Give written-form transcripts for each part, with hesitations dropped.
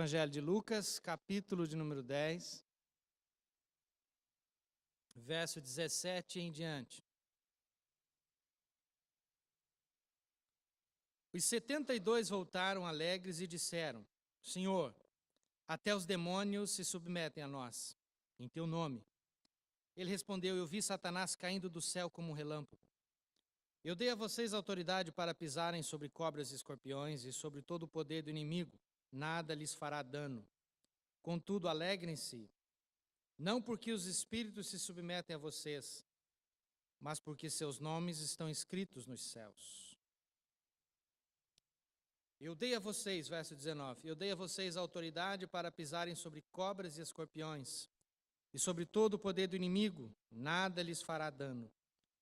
Evangelho de Lucas, capítulo de número 10, verso 17 em diante. Os 72 voltaram alegres e disseram: Senhor, até os demônios se submetem a nós, em teu nome. Ele respondeu: Eu vi Satanás caindo do céu como um relâmpago. Eu dei a vocês autoridade para pisarem sobre cobras e escorpiões e sobre todo o poder do inimigo. Nada lhes fará dano. Contudo, alegrem-se, não porque os espíritos se submetem a vocês, mas porque seus nomes estão escritos nos céus. Eu dei a vocês, verso 19, eu dei a vocês autoridade para pisarem sobre cobras e escorpiões e sobre todo o poder do inimigo. Nada lhes fará dano.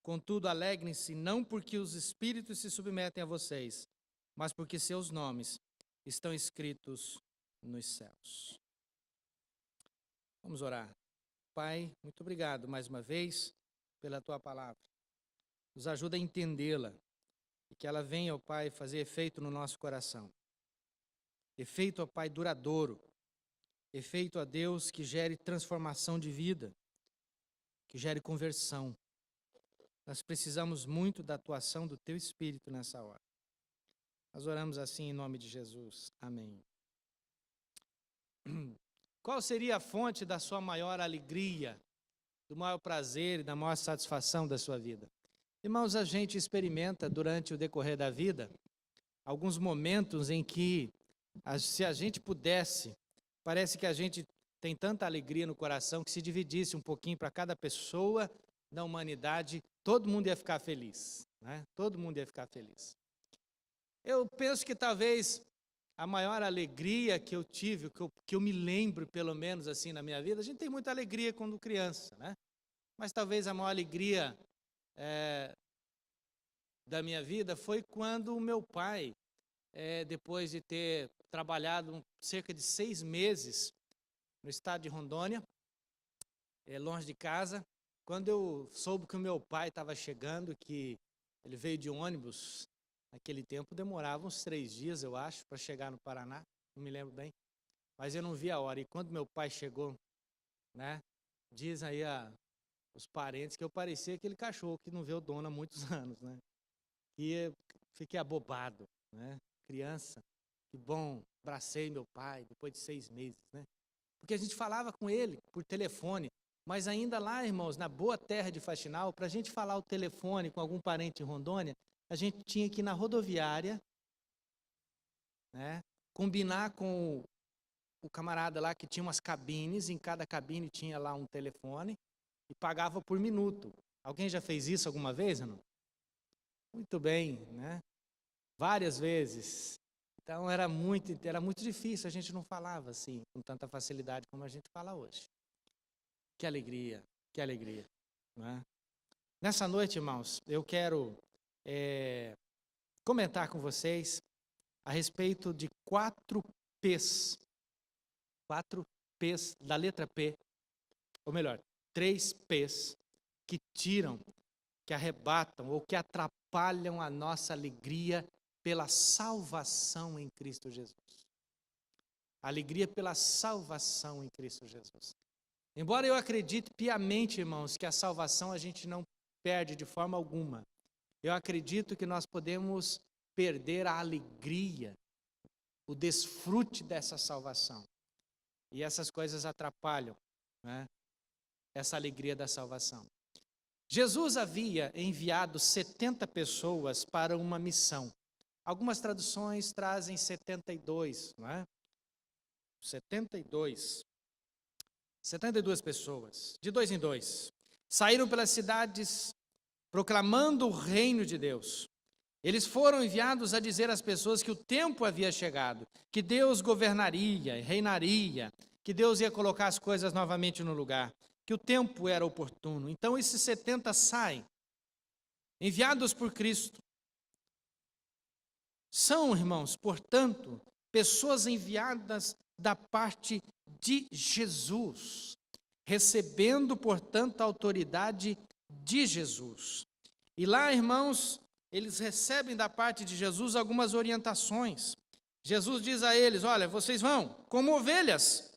Contudo, alegrem-se, não porque os espíritos se submetem a vocês, mas porque seus nomes estão escritos nos céus. Vamos orar. Pai, muito obrigado mais uma vez pela Tua palavra. Nos ajuda a entendê-la e que ela venha, ó Pai, fazer efeito no nosso coração. Efeito, ó Pai, duradouro. Efeito, ó Deus, que gere transformação de vida, que gere conversão. Nós precisamos muito da atuação do Teu Espírito nessa hora. Nós oramos assim em nome de Jesus. Amém. Qual seria a fonte da sua maior alegria, do maior prazer e da maior satisfação da sua vida? Irmãos, a gente experimenta durante o decorrer da vida alguns momentos em que, se a gente pudesse, parece que a gente tem tanta alegria no coração que se dividisse um pouquinho para cada pessoa da humanidade, todo mundo ia ficar feliz, né? Todo mundo ia ficar feliz. Eu penso que talvez a maior alegria que eu tive, que eu me lembro, pelo menos assim na minha vida, a gente tem muita alegria quando criança, né? Mas talvez a maior alegria da minha vida foi quando o meu pai, depois de ter trabalhado cerca de 6 meses no estado de Rondônia, longe de casa, quando eu soube que o meu pai estava chegando, que ele veio de ônibus. Naquele tempo demorava uns 3 dias, eu acho, para chegar no Paraná, não me lembro bem, mas eu não vi a hora. E quando meu pai chegou, né, diz aí os parentes que eu parecia aquele cachorro que não vê o dono há muitos anos, né? E eu fiquei abobado, né? Criança, que bom, abracei meu pai depois de 6 meses, né? Porque a gente falava com ele por telefone, mas ainda lá, irmãos, na boa terra de Faxinal, para a gente falar o telefone com algum parente em Rondônia, a gente tinha que ir na rodoviária, né, combinar com o camarada lá que tinha umas cabines, em cada cabine tinha lá um telefone e pagava por minuto. Alguém já fez isso alguma vez, não? Muito bem, né? Várias vezes. Então era muito difícil, a gente não falava assim com tanta facilidade como a gente fala hoje. Que alegria, né? Nessa noite, irmãos, eu quero comentar com vocês a respeito de 4 P's. 4 P's da letra P, ou melhor, 3 P's que tiram, que arrebatam ou que atrapalham a nossa alegria pela salvação em Cristo Jesus. Alegria pela salvação em Cristo Jesus. Embora eu acredite piamente, irmãos, que a salvação a gente não perde de forma alguma, eu acredito que nós podemos perder a alegria, o desfrute dessa salvação. E essas coisas atrapalham, né, essa alegria da salvação. Jesus havia enviado 70 pessoas para uma missão. Algumas traduções trazem 72, não é? 72 pessoas, de 2 em 2. Saíram pelas cidades proclamando o reino de Deus. Eles foram enviados a dizer às pessoas que o tempo havia chegado, que Deus governaria, reinaria, que Deus ia colocar as coisas novamente no lugar, que o tempo era oportuno. Então esses 70 saem, enviados por Cristo. São, irmãos, portanto, pessoas enviadas da parte de Jesus, recebendo, portanto, a autoridade de Jesus. E lá, irmãos, eles recebem da parte de Jesus algumas orientações. Jesus diz a eles: olha, vocês vão como ovelhas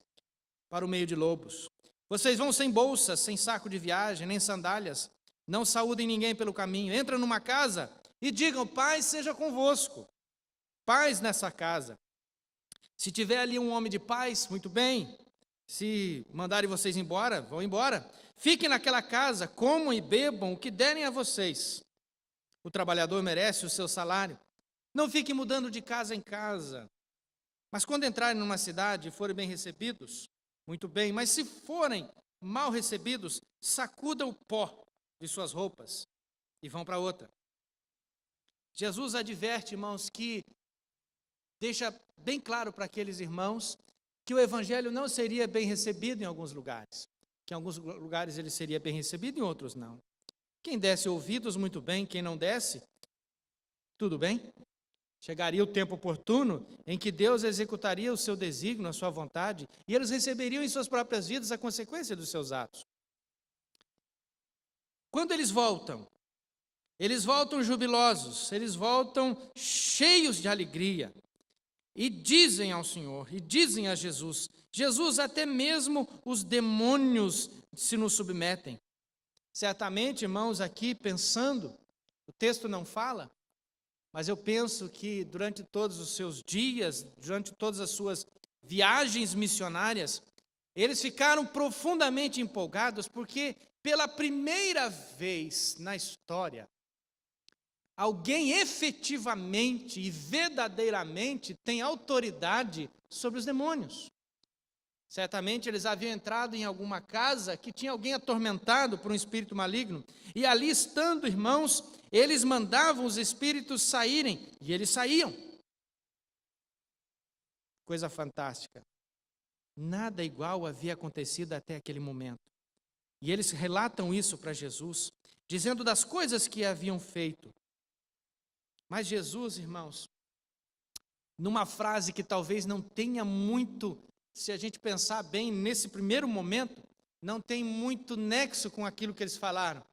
para o meio de lobos. Vocês vão sem bolsas, sem saco de viagem, nem sandálias. Não saúdem ninguém pelo caminho. Entram numa casa e digam: paz seja convosco. Paz nessa casa. Se tiver ali um homem de paz, muito bem. Se mandarem vocês embora, vão embora. Fiquem naquela casa, comam e bebam o que derem a vocês. O trabalhador merece o seu salário. Não fiquem mudando de casa em casa. Mas quando entrarem numa cidade e forem bem recebidos, muito bem. Mas se forem mal recebidos, sacudam o pó de suas roupas e vão para outra. Jesus adverte, irmãos, que deixa bem claro para aqueles irmãos que o evangelho não seria bem recebido em alguns lugares. Que em alguns lugares ele seria bem recebido, em outros não. Quem desse ouvidos, muito bem. Quem não desse, tudo bem. Chegaria o tempo oportuno em que Deus executaria o seu desígnio, a sua vontade, e eles receberiam em suas próprias vidas a consequência dos seus atos. Quando eles voltam jubilosos, eles voltam cheios de alegria, e dizem ao Senhor, e dizem a Jesus: Jesus, até mesmo os demônios se nos submetem. Certamente, irmãos, aqui pensando, o texto não fala, mas eu penso que durante todos os seus dias, durante todas as suas viagens missionárias, eles ficaram profundamente empolgados, porque pela primeira vez na história, alguém efetivamente e verdadeiramente tem autoridade sobre os demônios. Certamente eles haviam entrado em alguma casa que tinha alguém atormentado por um espírito maligno, e ali estando, irmãos, eles mandavam os espíritos saírem, e eles saíam. Coisa fantástica. Nada igual havia acontecido até aquele momento. E eles relatam isso para Jesus, dizendo das coisas que haviam feito. Mas Jesus, irmãos, numa frase que talvez não tenha muito, se a gente pensar bem nesse primeiro momento, não tem muito nexo com aquilo que eles falaram.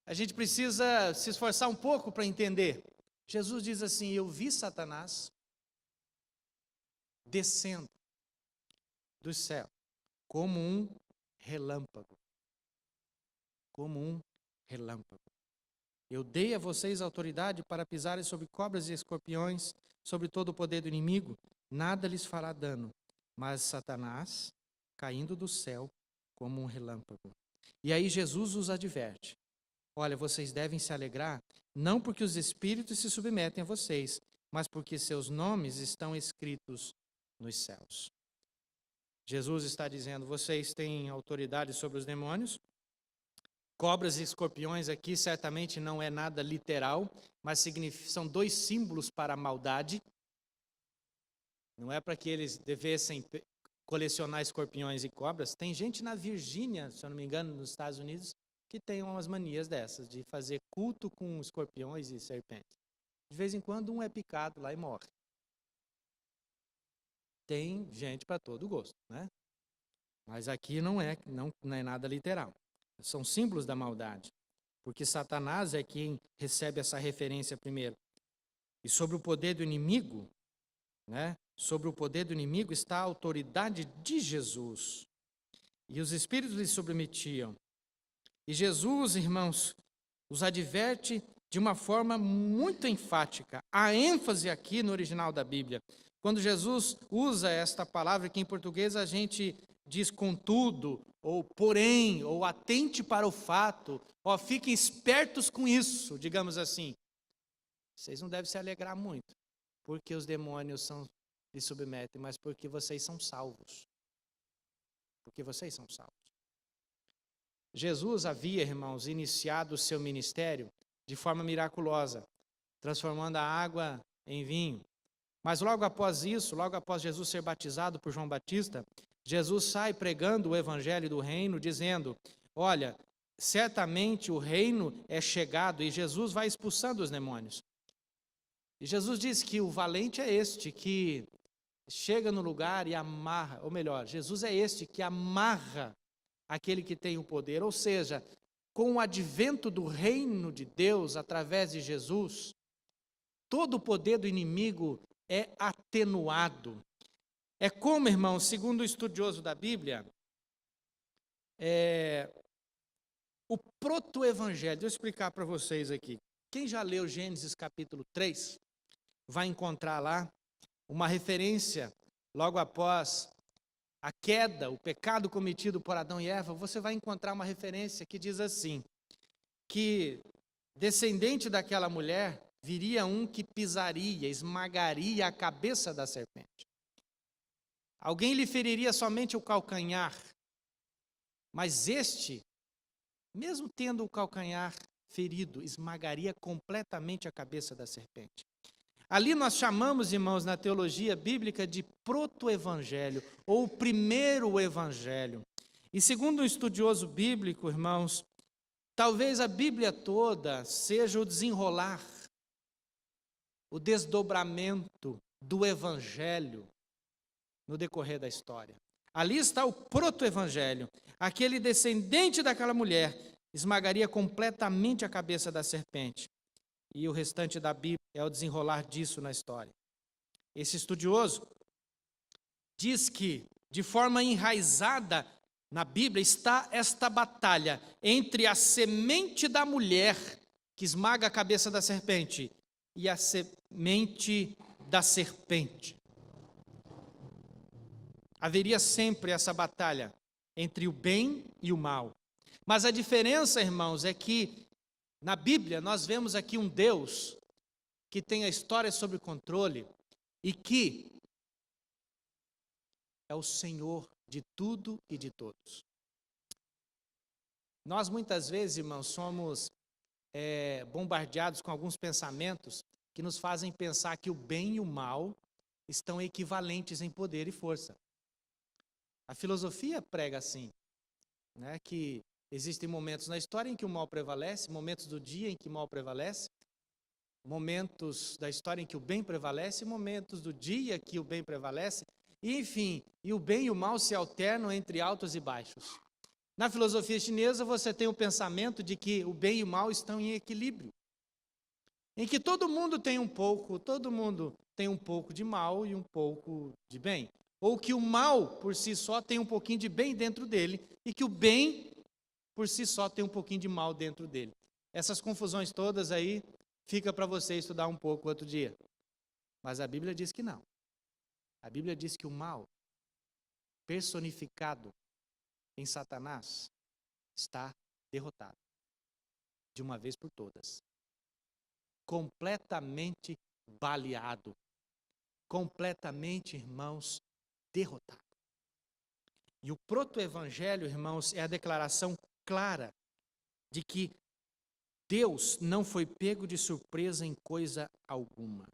A gente precisa se esforçar um pouco para entender. Jesus diz assim: eu vi Satanás descendo do céu como um relâmpago. Como um relâmpago. Eu dei a vocês autoridade para pisarem sobre cobras e escorpiões, sobre todo o poder do inimigo. Nada lhes fará dano. Mas Satanás, caindo do céu como um relâmpago. E aí Jesus os adverte: olha, vocês devem se alegrar, não porque os espíritos se submetem a vocês, mas porque seus nomes estão escritos nos céus. Jesus está dizendo: vocês têm autoridade sobre os demônios. Cobras e escorpiões aqui certamente não é nada literal, mas são dois símbolos para a maldade. Não é para que eles devessem colecionar escorpiões e cobras. Tem gente na Virgínia, se eu não me engano, nos Estados Unidos, que tem umas manias dessas, de fazer culto com escorpiões e serpentes. De vez em quando um é picado lá e morre. Tem gente para todo gosto, né? Mas aqui não é nada literal. São símbolos da maldade, porque Satanás é quem recebe essa referência primeiro. E sobre o poder do inimigo, né? Sobre o poder do inimigo está a autoridade de Jesus. E os espíritos lhe submetiam. E Jesus, irmãos, os adverte de uma forma muito enfática. A ênfase aqui no original da Bíblia. Quando Jesus usa esta palavra, que em português a gente diz contudo, ou porém, ou atente para o fato, ó, fiquem espertos com isso, digamos assim. Vocês não devem se alegrar muito, porque os demônios lhe submetem, mas porque vocês são salvos. Porque vocês são salvos. Jesus havia, irmãos, iniciado o seu ministério de forma miraculosa, transformando a água em vinho. Mas logo após isso, logo após Jesus ser batizado por João Batista, Jesus sai pregando o evangelho do reino, dizendo: olha, certamente o reino é chegado, e Jesus vai expulsando os demônios. E Jesus diz que o valente é este que chega no lugar e amarra, ou melhor, Jesus é este que amarra aquele que tem o poder, ou seja, com o advento do reino de Deus através de Jesus, todo o poder do inimigo é atenuado. É como, irmão, segundo o estudioso da Bíblia, o proto-evangelho. Deixa eu explicar para vocês aqui. Quem já leu Gênesis capítulo 3, vai encontrar lá uma referência, logo após a queda, o pecado cometido por Adão e Eva, você vai encontrar uma referência que diz assim, que descendente daquela mulher, viria um que pisaria, esmagaria a cabeça da serpente. Alguém lhe feriria somente o calcanhar, mas este, mesmo tendo o calcanhar ferido, esmagaria completamente a cabeça da serpente. Ali nós chamamos, irmãos, na teologia bíblica de proto-evangelho, ou o primeiro evangelho. E segundo um estudioso bíblico, irmãos, talvez a Bíblia toda seja o desenrolar, o desdobramento do evangelho no decorrer da história. Ali está o proto-evangelho. Aquele descendente daquela mulher esmagaria completamente a cabeça da serpente. E o restante da Bíblia é o desenrolar disso na história. Esse estudioso diz que, de forma enraizada na Bíblia, está esta batalha entre a semente da mulher, que esmaga a cabeça da serpente, e a semente da serpente. Haveria sempre essa batalha entre o bem e o mal. Mas a diferença, irmãos, é que na Bíblia nós vemos aqui um Deus que tem a história sob controle e que é o Senhor de tudo e de todos. Nós muitas vezes, irmãos, somos bombardeados com alguns pensamentos que nos fazem pensar que o bem e o mal estão equivalentes em poder e força. A filosofia prega assim, né, que existem momentos na história em que o mal prevalece, momentos do dia em que o mal prevalece, momentos da história em que o bem prevalece, momentos do dia que o bem prevalece, e, enfim, e o bem e o mal se alternam entre altos e baixos. Na filosofia chinesa, você tem o pensamento de que o bem e o mal estão em equilíbrio, em que todo mundo tem um pouco de mal e um pouco de bem, ou que o mal, por si só, tem um pouquinho de bem dentro dele, e que o bem, por si só, tem um pouquinho de mal dentro dele. Essas confusões todas aí, fica para você estudar um pouco outro dia. Mas a Bíblia diz que não. A Bíblia diz que o mal, personificado em Satanás, está derrotado, de uma vez por todas. Completamente baleado. Completamente, irmãos, derrotado. E o proto-evangelho, irmãos, é a declaração clara de que Deus não foi pego de surpresa em coisa alguma.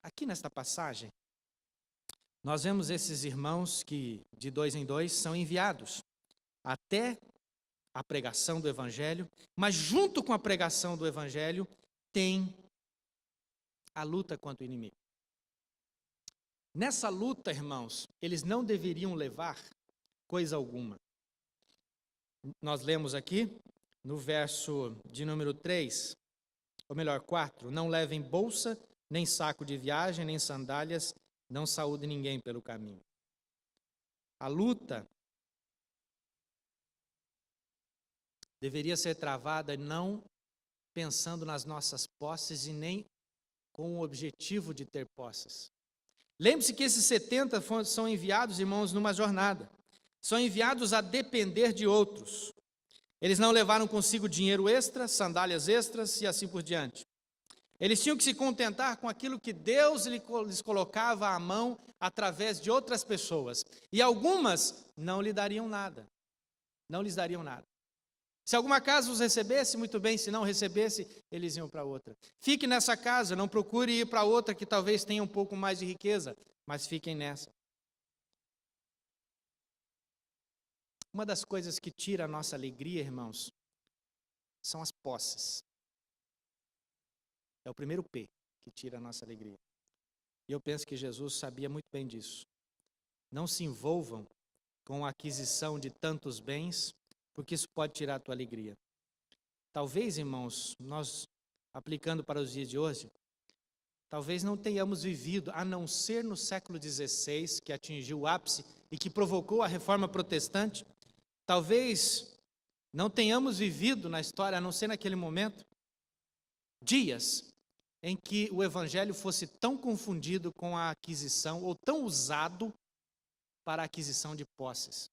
Aqui nesta passagem, nós vemos esses irmãos que, de 2 em 2, são enviados até a pregação do Evangelho, mas junto com a pregação do Evangelho, tem a luta contra o inimigo. Nessa luta, irmãos, eles não deveriam levar coisa alguma. Nós lemos aqui, no verso de número 3, ou melhor, 4, não levem bolsa, nem saco de viagem, nem sandálias, não saúde ninguém pelo caminho. A luta deveria ser travada não pensando nas nossas posses e nem com o objetivo de ter posses. Lembre-se que esses 70 são enviados, irmãos, numa jornada. São enviados a depender de outros. Eles não levaram consigo dinheiro extra, sandálias extras e assim por diante. Eles tinham que se contentar com aquilo que Deus lhes colocava à mão através de outras pessoas. E algumas não lhe dariam nada. Não lhes dariam nada. Se alguma casa os recebesse, muito bem. Se não recebesse, eles iam para outra. Fique nessa casa, não procure ir para outra que talvez tenha um pouco mais de riqueza, mas fiquem nessa. Uma das coisas que tira a nossa alegria, irmãos, são as posses. É o primeiro P que tira a nossa alegria. E eu penso que Jesus sabia muito bem disso. Não se envolvam com a aquisição de tantos bens, porque isso pode tirar a tua alegria. Talvez, irmãos, nós aplicando para os dias de hoje, talvez não tenhamos vivido, a não ser no século XVI, que atingiu o ápice e que provocou a reforma protestante, talvez não tenhamos vivido na história, a não ser naquele momento, dias em que o evangelho fosse tão confundido com a aquisição, ou tão usado para a aquisição de posses.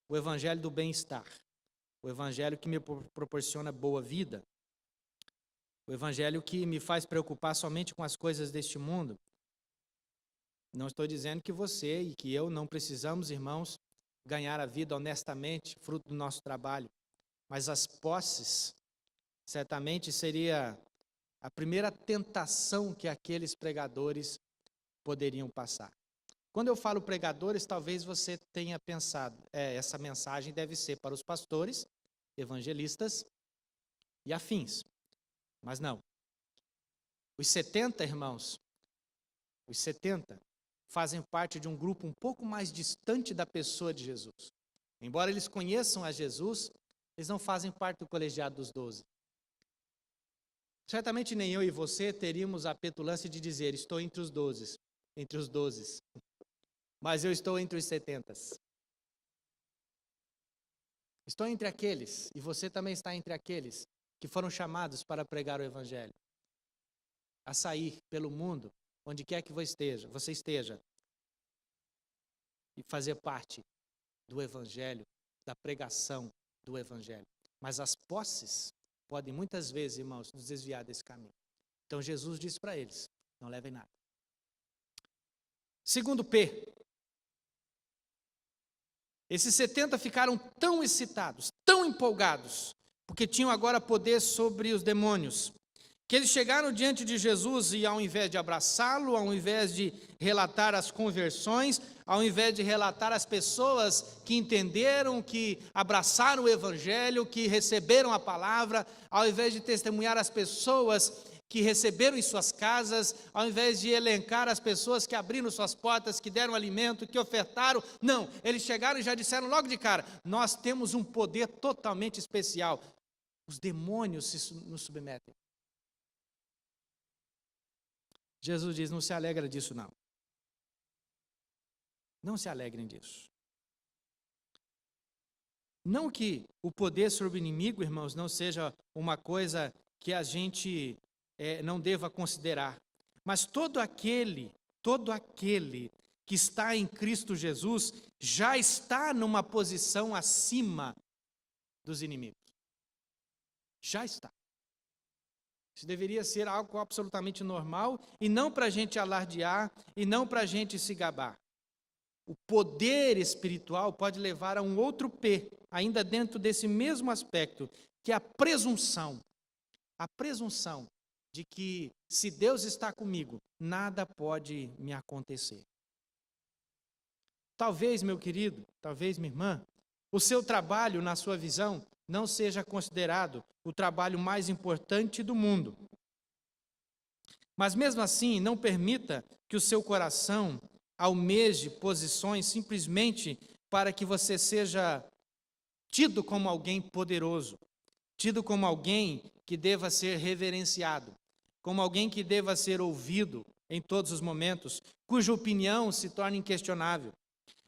O evangelho do bem-estar, o evangelho que me proporciona boa vida, o evangelho que me faz preocupar somente com as coisas deste mundo. Não estou dizendo que você e que eu não precisamos, irmãos, ganhar a vida honestamente, fruto do nosso trabalho, mas as posses certamente seria a primeira tentação que aqueles pregadores poderiam passar. Quando eu falo pregadores, talvez você tenha pensado, essa mensagem deve ser para os pastores, evangelistas e afins. Mas não. Os 70, irmãos, os 70 fazem parte de um grupo um pouco mais distante da pessoa de Jesus. Embora eles conheçam a Jesus, eles não fazem parte do colegiado dos 12. Certamente nem eu e você teríamos a petulância de dizer, estou entre os 12, mas eu estou entre os 70. Estou entre aqueles, e você também está entre aqueles, que foram chamados para pregar o evangelho, a sair pelo mundo, onde quer que você esteja, e fazer parte do evangelho, da pregação do evangelho. Mas as posses podem muitas vezes, irmãos, nos desviar desse caminho. Então Jesus disse para eles, não levem nada. Segundo P, esses 70 ficaram tão excitados, tão empolgados, porque tinham agora poder sobre os demônios, que eles chegaram diante de Jesus e ao invés de abraçá-lo, ao invés de relatar as conversões, ao invés de relatar as pessoas que entenderam, que abraçaram o evangelho, que receberam a palavra, ao invés de testemunhar as pessoas que receberam em suas casas, ao invés de elencar as pessoas que abriram suas portas, que deram alimento, que ofertaram, não, eles chegaram e já disseram logo de cara, nós temos um poder totalmente especial, os demônios nos submetem. Jesus diz, não se alegra disso não. Não se alegrem disso. Não que o poder sobre o inimigo, irmãos, não seja uma coisa que a gente não deva considerar. Mas todo aquele que está em Cristo Jesus, já está numa posição acima dos inimigos. Já está. Isso deveria ser algo absolutamente normal, e não para a gente alardear, e não para a gente se gabar. O poder espiritual pode levar a um outro P, ainda dentro desse mesmo aspecto, que é a presunção. A presunção de que, se Deus está comigo, nada pode me acontecer. Talvez, meu querido, talvez, minha irmã, o seu trabalho, na sua visão, não seja considerado o trabalho mais importante do mundo. Mas mesmo assim, não permita que o seu coração almeje posições simplesmente para que você seja tido como alguém poderoso, tido como alguém que deva ser reverenciado, como alguém que deva ser ouvido em todos os momentos, cuja opinião se torna inquestionável.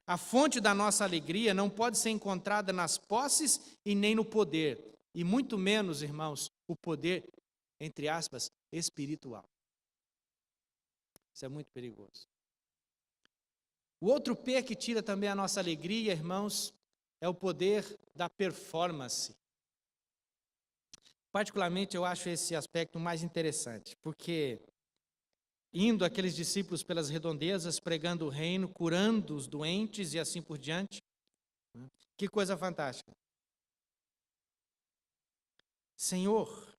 A fonte da nossa alegria não pode ser encontrada nas posses e nem no poder, e muito menos, irmãos, o poder, entre aspas, espiritual. Isso é muito perigoso. O outro P que tira também a nossa alegria, irmãos, é o poder da performance. Particularmente, eu acho esse aspecto mais interessante, porque indo aqueles discípulos pelas redondezas, pregando o reino, curando os doentes e assim por diante. Que coisa fantástica. Senhor,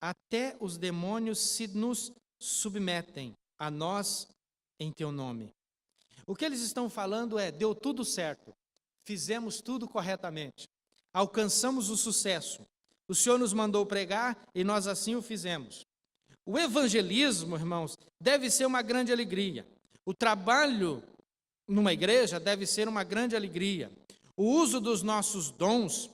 até os demônios se nos submetem a nós em teu nome. O que eles estão falando deu tudo certo, fizemos tudo corretamente, alcançamos o sucesso, o Senhor nos mandou pregar e nós assim o fizemos. O evangelismo, irmãos, deve ser uma grande alegria. O trabalho numa igreja deve ser uma grande alegria. O uso dos nossos dons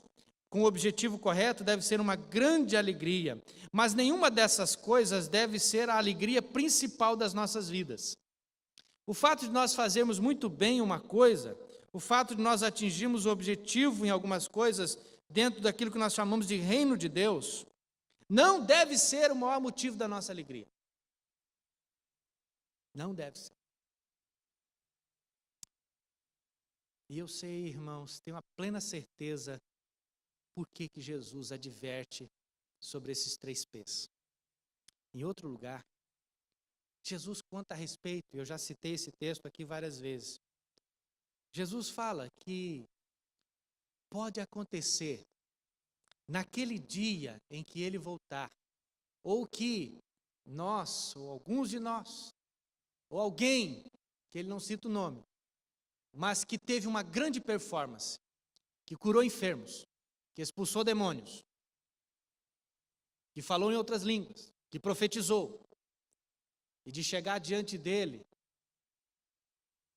com o objetivo correto, deve ser uma grande alegria, mas nenhuma dessas coisas deve ser a alegria principal das nossas vidas. O fato de nós fazermos muito bem uma coisa, o fato de nós atingirmos o objetivo em algumas coisas dentro daquilo que nós chamamos de reino de Deus, não deve ser o maior motivo da nossa alegria. Não deve ser. E eu sei, irmãos, tenho a plena certeza por que Jesus adverte sobre esses 3 P's. Em outro lugar, Jesus conta a respeito, eu já citei esse texto aqui várias vezes. Jesus fala que pode acontecer naquele dia em que ele voltar, ou que nós, ou alguns de nós, ou alguém, que ele não cita o nome, mas que teve uma grande performance, que curou enfermos, que expulsou demônios, que falou em outras línguas, que profetizou, e de chegar diante dele,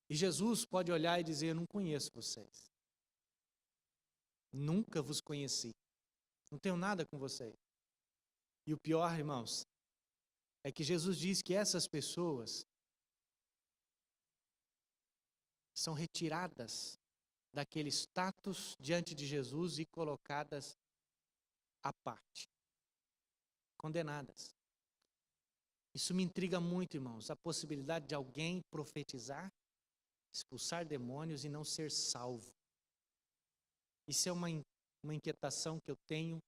e Jesus pode olhar e dizer: eu não conheço vocês, nunca vos conheci, não tenho nada com vocês. E o pior, irmãos, é que Jesus diz que essas pessoas são retiradas daquele status diante de Jesus e colocadas à parte, condenadas. Isso me intriga muito, irmãos, a possibilidade de alguém profetizar, expulsar demônios e não ser salvo. Isso é uma inquietação que eu tenho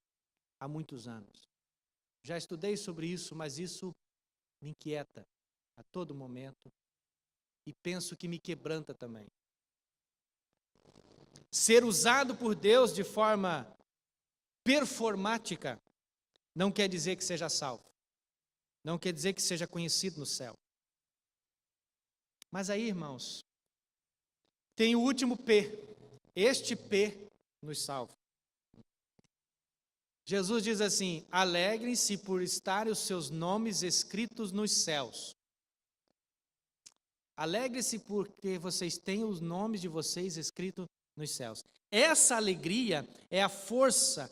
há muitos anos. Já estudei sobre isso, mas isso me inquieta a todo momento e penso que me quebranta também. Ser usado por Deus de forma performática não quer dizer que seja salvo. Não quer dizer que seja conhecido no céu. Mas aí, irmãos, tem o último P. Este P nos salva. Jesus diz assim: alegrem-se por estarem os seus nomes escritos nos céus. Alegre-se porque vocês têm os nomes de vocês escritos nos céus. Essa alegria é a força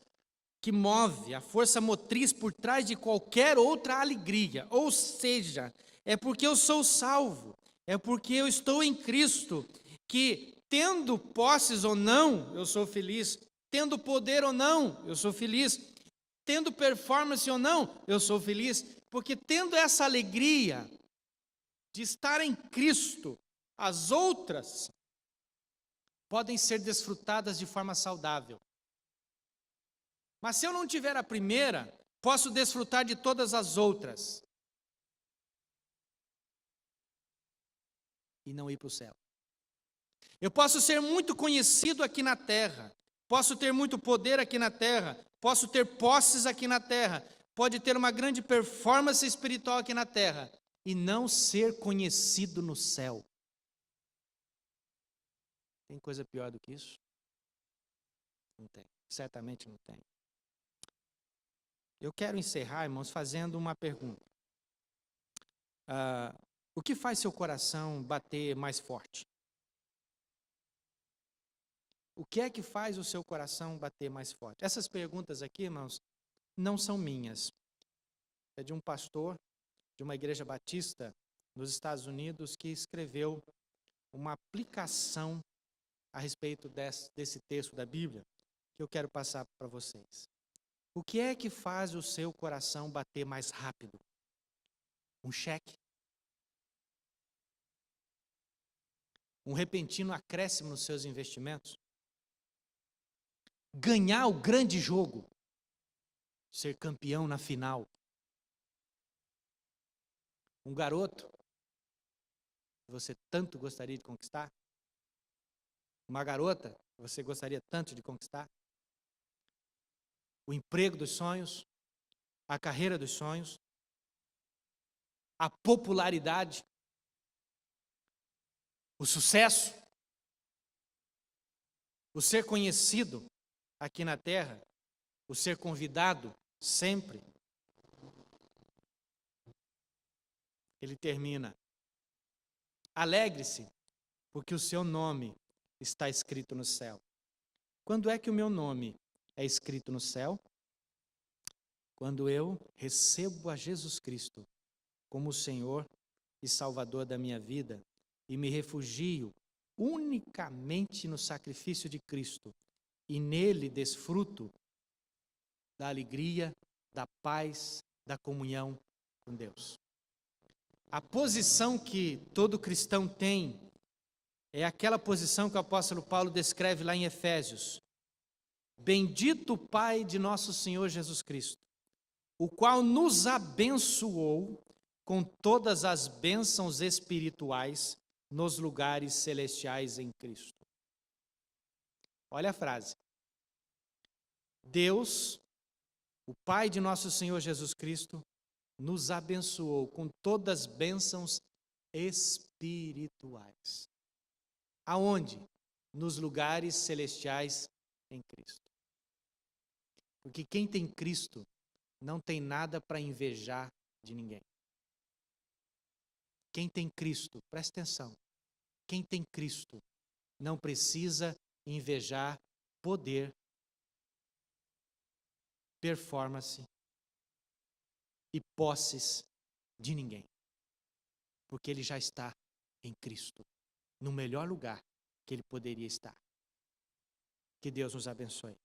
que move, a força motriz por trás de qualquer outra alegria. Ou seja, é porque eu sou salvo, é porque eu estou em Cristo, que tendo posses ou não, eu sou feliz, tendo poder ou não, eu sou feliz, tendo performance ou não, eu sou feliz, porque tendo essa alegria de estar em Cristo, as outras podem ser desfrutadas de forma saudável. Mas se eu não tiver a primeira, posso desfrutar de todas as outras e não ir para o céu. Eu posso ser muito conhecido aqui na terra, posso ter muito poder aqui na terra, posso ter posses aqui na terra, pode ter uma grande performance espiritual aqui na terra e não ser conhecido no céu. Tem coisa pior do que isso? Não tem, certamente não tem. Eu quero encerrar, irmãos, fazendo uma pergunta. O que faz seu coração bater mais forte? O que é que faz o seu coração bater mais forte? Essas perguntas aqui, irmãos, não são minhas. É de um pastor de uma igreja batista nos Estados Unidos que escreveu uma aplicação a respeito desse texto da Bíblia que eu quero passar para vocês. O que é que faz o seu coração bater mais rápido? Um cheque? Um repentino acréscimo nos seus investimentos? Ganhar o grande jogo? Ser campeão na final? Um garoto que você tanto gostaria de conquistar? Uma garota que você gostaria tanto de conquistar? O emprego dos sonhos? A carreira dos sonhos? A popularidade? O sucesso? O ser conhecido aqui na terra? O ser convidado sempre? Ele termina: alegre-se, porque o seu nome está escrito no céu. Quando é que o meu nome é escrito no céu, quando eu recebo a Jesus Cristo como o Senhor e Salvador da minha vida e me refugio unicamente no sacrifício de Cristo e nele desfruto da alegria, da paz, da comunhão com Deus. A posição que todo cristão tem é aquela posição que o apóstolo Paulo descreve lá em Efésios. Bendito o Pai de nosso Senhor Jesus Cristo, o qual nos abençoou com todas as bênçãos espirituais nos lugares celestiais em Cristo. Olha a frase. Deus, o Pai de nosso Senhor Jesus Cristo, nos abençoou com todas as bênçãos espirituais. Aonde? Nos lugares celestiais em Cristo. Porque quem tem Cristo não tem nada para invejar de ninguém. Quem tem Cristo, presta atenção, quem tem Cristo não precisa invejar poder, performance e posses de ninguém. Porque ele já está em Cristo, no melhor lugar que ele poderia estar. Que Deus nos abençoe.